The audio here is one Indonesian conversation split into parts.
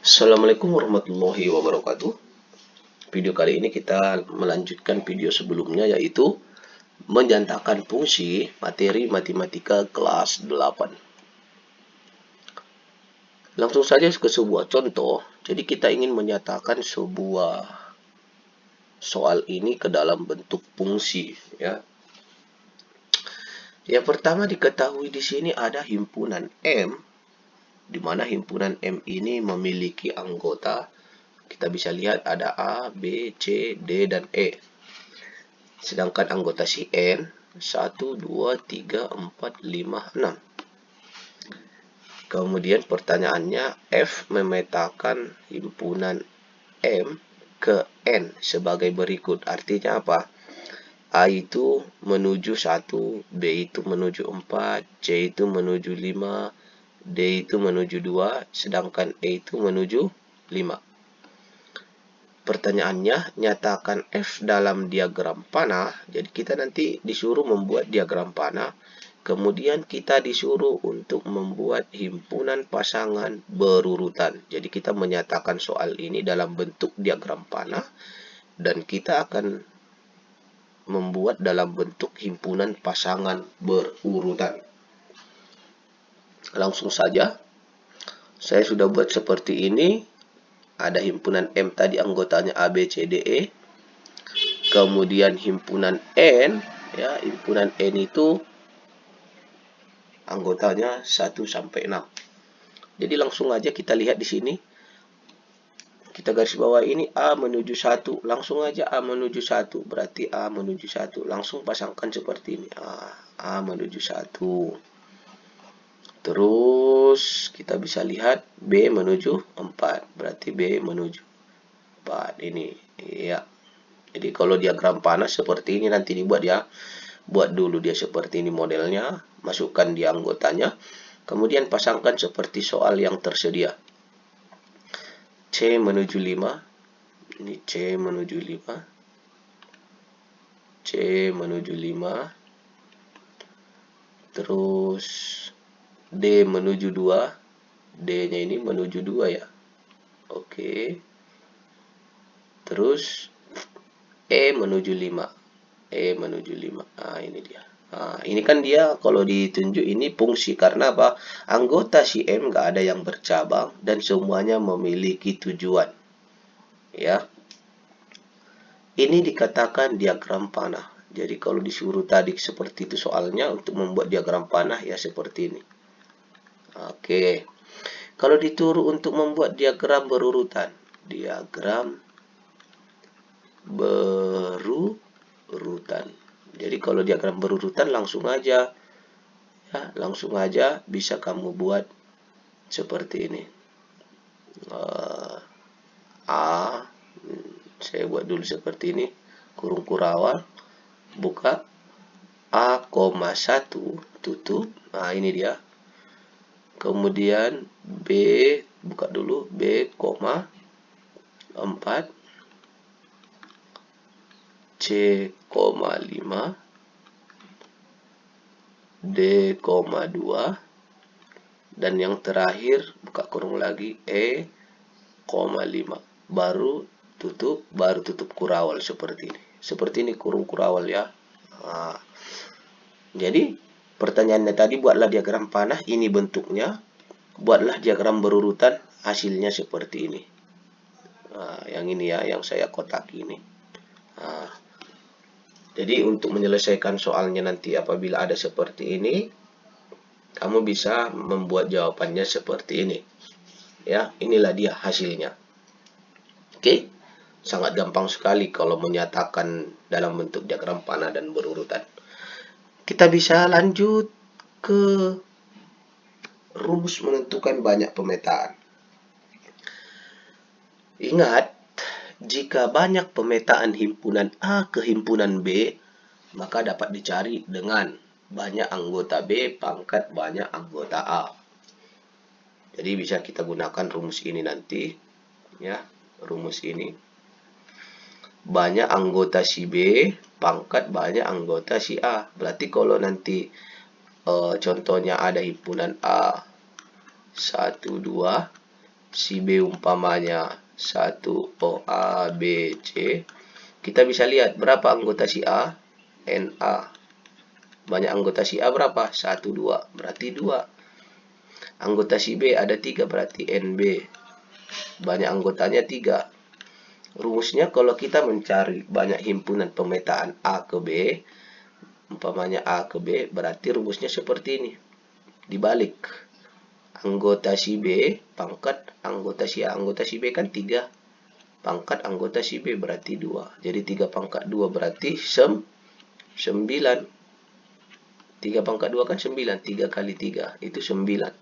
Assalamualaikum warahmatullahi wabarakatuh. Video kali ini kita melanjutkan video sebelumnya, yaitu menyatakan fungsi materi matematika kelas 8. Langsung saja ke sebuah contoh. Jadi kita ingin menyatakan sebuah soal ini ke dalam bentuk fungsi, ya. Yang pertama diketahui di sini ada himpunan M, di mana himpunan M ini memiliki anggota. Kita bisa lihat ada A, B, C, D, dan E. Sedangkan anggota si N 1, 2, 3, 4, 5, 6. Kemudian pertanyaannya, F memetakan himpunan M ke N sebagai berikut. Artinya apa? A itu menuju 1, B itu menuju 4, C itu menuju 5, D itu menuju 2, sedangkan E itu menuju 5. Pertanyaannya, nyatakan F dalam diagram panah. Jadi kita nanti disuruh membuat diagram panah. Kemudian kita disuruh untuk membuat himpunan pasangan berurutan. Jadi kita menyatakan soal ini dalam bentuk diagram panah. Dan kita akan membuat dalam bentuk himpunan pasangan berurutan. Langsung saja. Saya sudah buat seperti ini. Ada himpunan M tadi anggotanya A, B, C, D, E. Kemudian himpunan N, ya, himpunan N itu anggotanya 1 sampai 6. Jadi langsung aja kita lihat di sini. Kita garis bawah ini A menuju 1. Langsung aja A menuju 1. Berarti A menuju 1. Langsung pasangkan seperti ini. A menuju 1. Terus kita bisa lihat B menuju 4. Berarti B menuju 4. Ini, ya. Jadi kalau diagram panah seperti ini nanti dibuat, ya. Buat dulu dia seperti ini modelnya. Masukkan di anggotanya. Kemudian pasangkan seperti soal yang tersedia. C menuju 5. Ini C menuju 5. C menuju 5. Terus D menuju 2. D-nya ini menuju 2, ya. Oke. Terus E menuju 5. E menuju 5. Ini dia. Ini kan dia kalau ditunjuk ini fungsi. Karena apa? Anggota si M nggak ada yang bercabang. Dan semuanya memiliki tujuan. Ya. Ini dikatakan diagram panah. Jadi kalau disuruh tadi seperti itu soalnya, untuk membuat diagram panah ya seperti ini. Oke. Kalau disuruh untuk membuat diagram berurutan. Diagram berurutan. Jadi kalau diagram berurutan langsung aja, ya, langsung aja bisa kamu buat seperti ini. Saya buat dulu seperti ini, kurung kurawal, buka A, 1 tutup. Ini dia. Kemudian B, buka dulu B, 4, C, 5, D, 2, dan yang terakhir buka kurung lagi E, 5. Baru tutup kurawal seperti ini. Seperti ini kurung kurawal, ya. Jadi pertanyaannya tadi, buatlah diagram panah, ini bentuknya. Buatlah diagram berurutan, hasilnya seperti ini. Yang ini, ya, yang saya kotak ini. Jadi untuk menyelesaikan soalnya nanti apabila ada seperti ini, kamu bisa membuat jawabannya seperti ini. Ya, inilah dia hasilnya. Oke, sangat gampang sekali kalau menyatakan dalam bentuk diagram panah dan berurutan. Kita bisa lanjut ke rumus menentukan banyak pemetaan. Ingat, jika banyak pemetaan himpunan A ke himpunan B, maka dapat dicari dengan banyak anggota B pangkat banyak anggota A. Jadi bisa kita gunakan rumus ini nanti, ya, rumus ini. Banyak anggota si B pangkat banyak anggota si A. Berarti kalau nanti contohnya ada himpunan A 1, 2, si B umpamanya 1 A, B, C, kita bisa lihat berapa anggota si A, NA. Banyak anggota si A berapa? 1, 2, berarti 2. Anggota si B ada 3, berarti NB. Banyak anggotanya 3. Rumusnya kalau kita mencari banyak himpunan pemetaan A ke B, umpamanya A ke B, berarti rumusnya seperti ini. Dibalik. Anggota si B pangkat anggota si A. Anggota si B kan 3. Pangkat anggota si B berarti 2. Jadi 3 pangkat 2 berarti 9. 3 pangkat 2 kan 9. 3 kali 3 itu 9.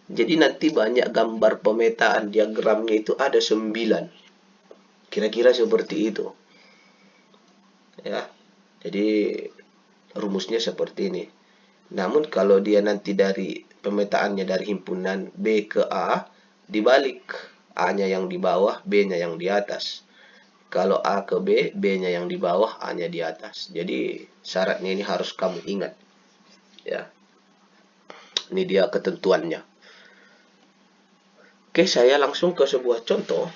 Jadi nanti banyak gambar pemetaan diagramnya itu ada 9. Kira-kira seperti itu. Ya. Jadi rumusnya seperti ini. Namun kalau dia nanti dari pemetaannya dari himpunan B ke A, dibalik. A-nya yang di bawah, B-nya yang di atas. Kalau A ke B, B-nya yang di bawah, A-nya di atas. Jadi syaratnya ini harus kamu ingat. Ya. Ini dia ketentuannya. Oke, saya langsung ke sebuah contoh.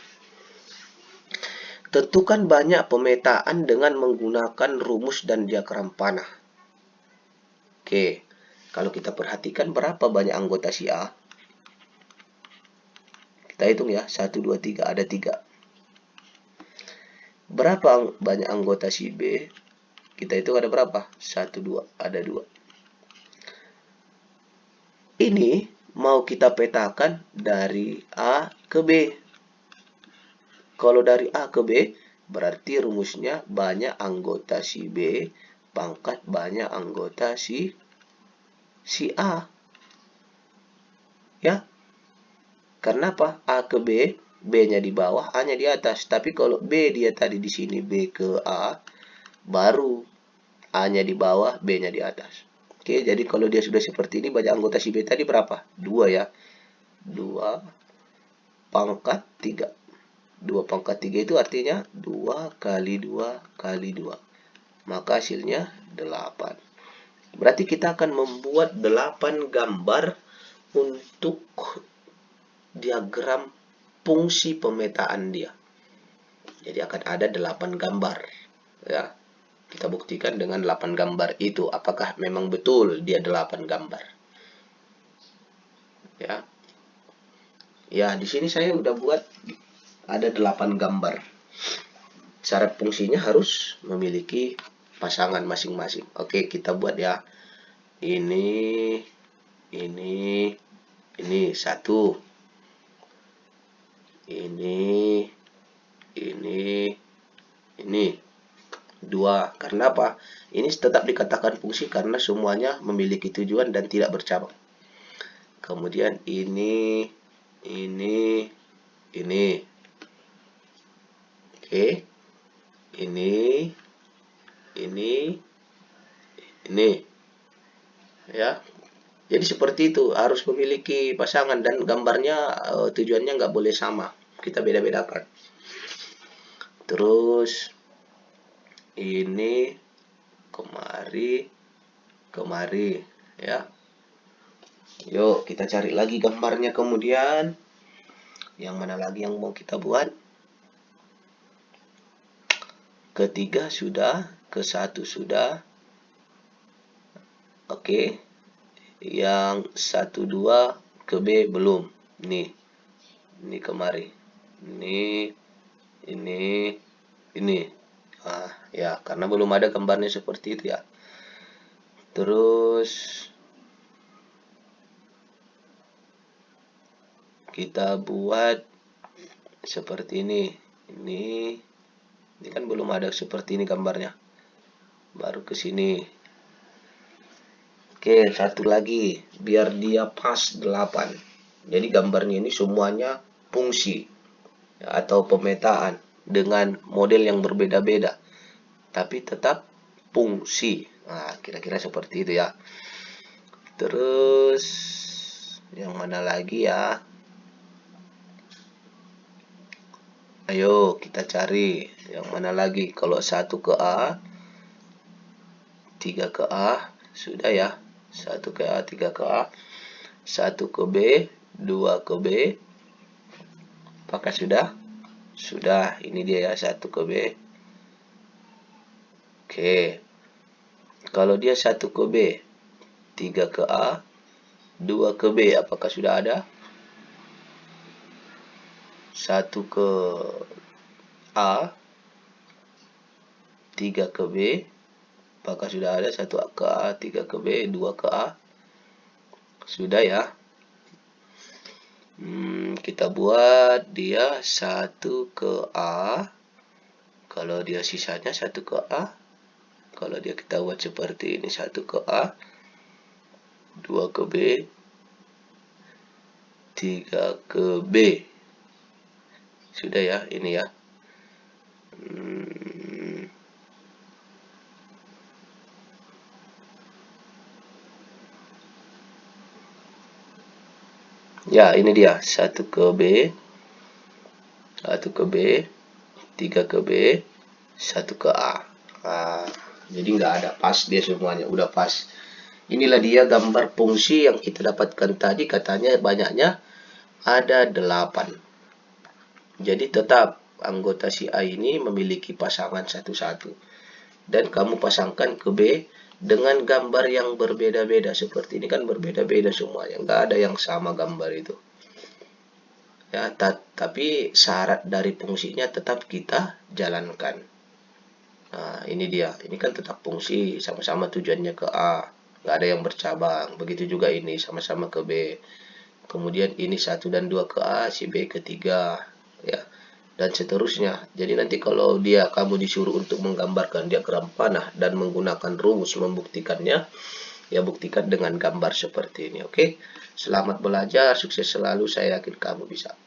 Tentukan banyak pemetaan dengan menggunakan rumus dan diagram panah. Oke, kalau kita perhatikan berapa banyak anggota si A? Kita hitung ya, 1, 2, 3, ada 3. Berapa banyak anggota si B? Kita hitung ada berapa? 1, 2, ada 2. Ini mau kita petakan dari A ke B. Kalau dari A ke B, berarti rumusnya banyak anggota si B pangkat banyak anggota si A. Ya. Karena apa? A ke B, B-nya di bawah, A-nya di atas. Tapi kalau B dia tadi di sini B ke A, baru A-nya di bawah, B-nya di atas. Oke, jadi kalau dia sudah seperti ini, banyak anggota si B tadi berapa? 2 ya. 2 pangkat 3. 2 pangkat 3 itu artinya 2 kali 2 kali 2. Maka hasilnya 8. Berarti kita akan membuat 8 gambar untuk diagram fungsi pemetaan dia. Jadi akan ada 8 gambar. Ya. Kita buktikan dengan 8 gambar itu. Apakah memang betul dia 8 gambar. Ya. Ya, di sini saya udah buat ada 8 gambar. Syarat fungsinya harus memiliki pasangan masing-masing. Oke, kita buat ya. Ini 1. Ini 2. Karena apa? Ini tetap dikatakan fungsi karena semuanya memiliki tujuan dan tidak bercabang. Kemudian ini. Oke. Ini. Ya. Jadi seperti itu, harus memiliki pasangan dan gambarnya tujuannya nggak boleh sama. Kita beda-bedakan. Terus ini kemari ya. Yuk kita cari lagi gambarnya kemudian. Yang mana lagi yang mau kita buat? Ketiga sudah, ke-1 sudah. Oke. Yang 1, 2 ke B belum. Ini kemari. Ini. Ya, karena belum ada gambarnya seperti itu ya. Terus kita buat seperti ini. Ini kan belum ada seperti ini gambarnya. Baru ke sini. Oke, satu lagi biar dia pas 8. Jadi gambarnya ini semuanya fungsi atau pemetaan dengan model yang berbeda-beda. Tapi tetap fungsi. Nah, kira-kira seperti itu ya. Terus yang mana lagi ya? Ayo kita cari yang mana lagi. Kalau 1 ke A, 3 ke A, sudah ya. 1 ke A, 3 ke A, 1 ke B, 2 ke B, Apakah sudah? Sudah. Ini dia ya, 1 ke B. Oke. Kalau dia 1 ke B, 3 ke A, 2 ke B, apakah sudah ada? 1 ke A, 3 ke B, apakah sudah ada? 1 ke A, 3 ke B, 2 ke A. Sudah ya. Kita buat dia 1 ke A. Kalau dia sisanya 1 ke A. Kalau dia kita buat seperti ini, 1 ke A, 2 ke B, 3 ke B. Sudah ya, ini ya. Ya, ini dia. 1 ke B, 1 ke B, 3 ke B, 1 ke A. Jadi nggak ada, pas dia semuanya, udah pas. Inilah dia gambar fungsi yang kita dapatkan tadi, katanya banyaknya ada 8. Jadi tetap anggota si A ini memiliki pasangan satu-satu. Dan kamu pasangkan ke B dengan gambar yang berbeda-beda. Seperti ini kan berbeda-beda semuanya. Nggak ada yang sama gambar itu. Ya, tapi syarat dari fungsinya tetap kita jalankan. Nah, ini dia. Ini kan tetap fungsi, sama-sama tujuannya ke A. Nggak ada yang bercabang. Begitu juga ini, sama-sama ke B. Kemudian ini 1 dan 2 ke A, si B ke 3. Ya, dan seterusnya. Jadi nanti kalau kamu disuruh untuk menggambarkan diagram panah dan menggunakan rumus membuktikannya, ya buktikan dengan gambar seperti ini. Oke? Selamat belajar, sukses selalu. Saya yakin kamu bisa.